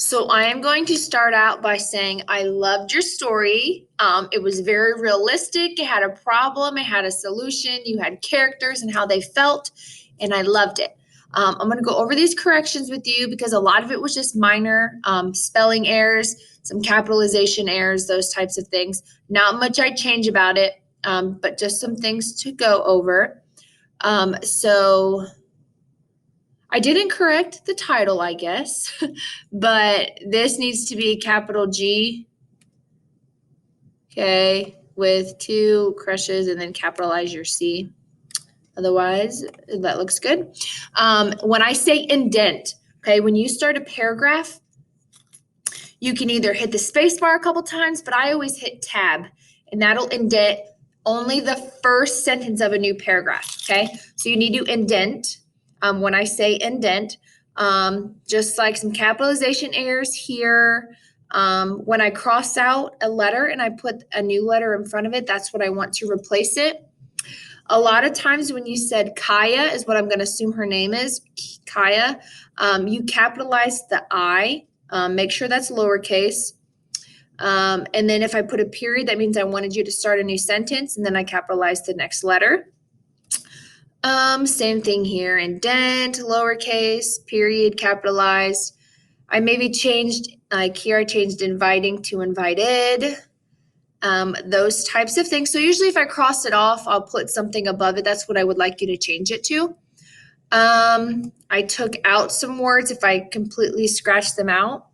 So I am going to start out by saying I loved your story. It was very realistic. It had a problem, it had a solution. You had characters and how they felt, and I loved it. I'm going to go over these corrections with you because a lot of it was just minor spelling errors, some capitalization errors, those types of things. Not much I'd change about it, but just some things to go over. So I didn't correct the title, I guess, but this needs to be capital G, okay, with two crushes and then capitalize your C. Otherwise, that looks good. When I say indent, okay, when you start a paragraph, you can either hit the space bar a couple times, but I always hit tab, and that'll indent only the first sentence of a new paragraph, okay? So you need to indent. When I say indent, just like some capitalization errors here. When I cross out a letter and I put a new letter in front of it, that's what I want to replace it. A lot of times when you said Kaya is what I'm going to assume her name is, Kaya, you capitalize the I. Make sure that's lowercase. And then if I put a period, that means I wanted you to start a new sentence, and then I capitalize the next letter. Same thing here, indent, lowercase, period, capitalized. I maybe changed, like here I changed inviting to invited, those types of things. So usually if I cross it off, I'll put something above it. That's what I would like you to change it to. I took out some words if I completely scratched them out.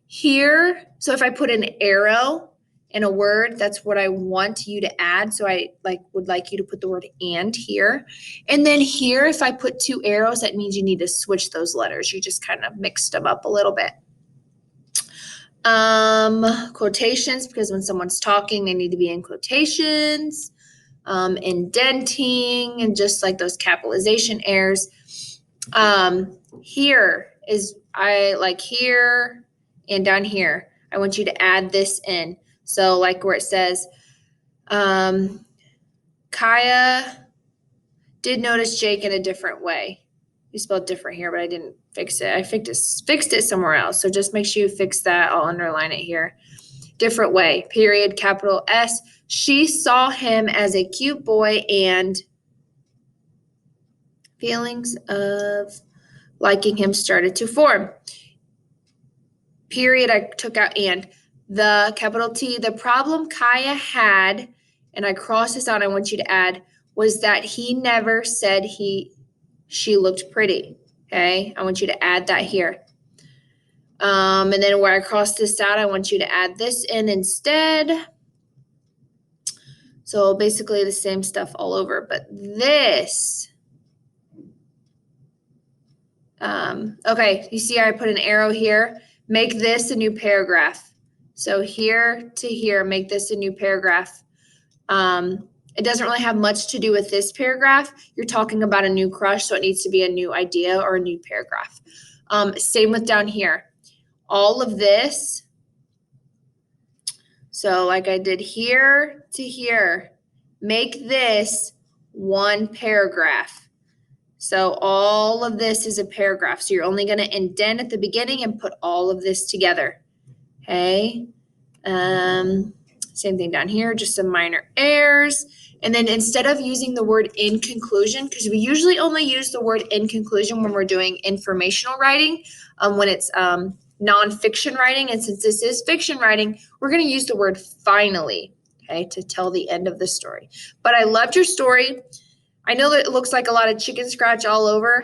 Here, so if I put an arrow in a word, that's what I want you to add. So I would like you to put the word and here. And then here, if I put two arrows, that means you need to switch those letters. You just kind of mixed them up a little bit. Quotations, because when someone's talking, they need to be in quotations. Indenting, and just like those capitalization errors. Here is, I like here and down here, I want you to add this in. So like where it says, Kaya did notice Jake in a different way. You spelled different here, but I didn't fix it. I fixed it somewhere else. So just make sure you fix that. I'll underline it here. Different way, period, capital S. She saw him as a cute boy and feelings of liking him started to form. Period, I took out and. The capital T, the problem Kaya had, and I crossed this out, I want you to add, was that he never said she looked pretty, okay? I want you to add that here. And then where I crossed this out, I want you to add this in instead. So basically the same stuff all over, but this, okay, you see I put an arrow here. Make this a new paragraph. So here to here, make this a new paragraph. It doesn't really have much to do with this paragraph. You're talking about a new crush, so it needs to be a new idea or a new paragraph. Same with down here. All of this, so like I did here to here, make this one paragraph. So all of this is a paragraph. So you're only going to indent at the beginning and put all of this together. Okay. Same thing down here, just some minor errors. And then instead of using the word in conclusion, because we usually only use the word in conclusion when we're doing informational writing, when it's nonfiction writing. And since this is fiction writing, we're going to use the word finally, okay, to tell the end of the story. But I loved your story. I know that it looks like a lot of chicken scratch all over.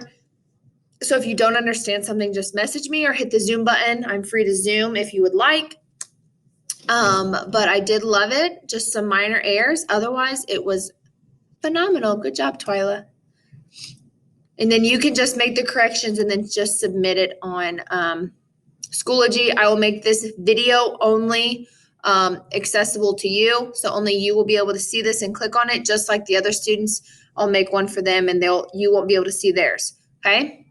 So if you don't understand something, just message me or hit the Zoom button. I'm free to Zoom if you would like. But I did love it. Just some minor errors. Otherwise, it was phenomenal. Good job, Twila. And then you can just make the corrections and then just submit it on Schoology. I will make this video only accessible to you. So only you will be able to see this and click on it, just like the other students. I'll make one for them and you won't be able to see theirs. Okay.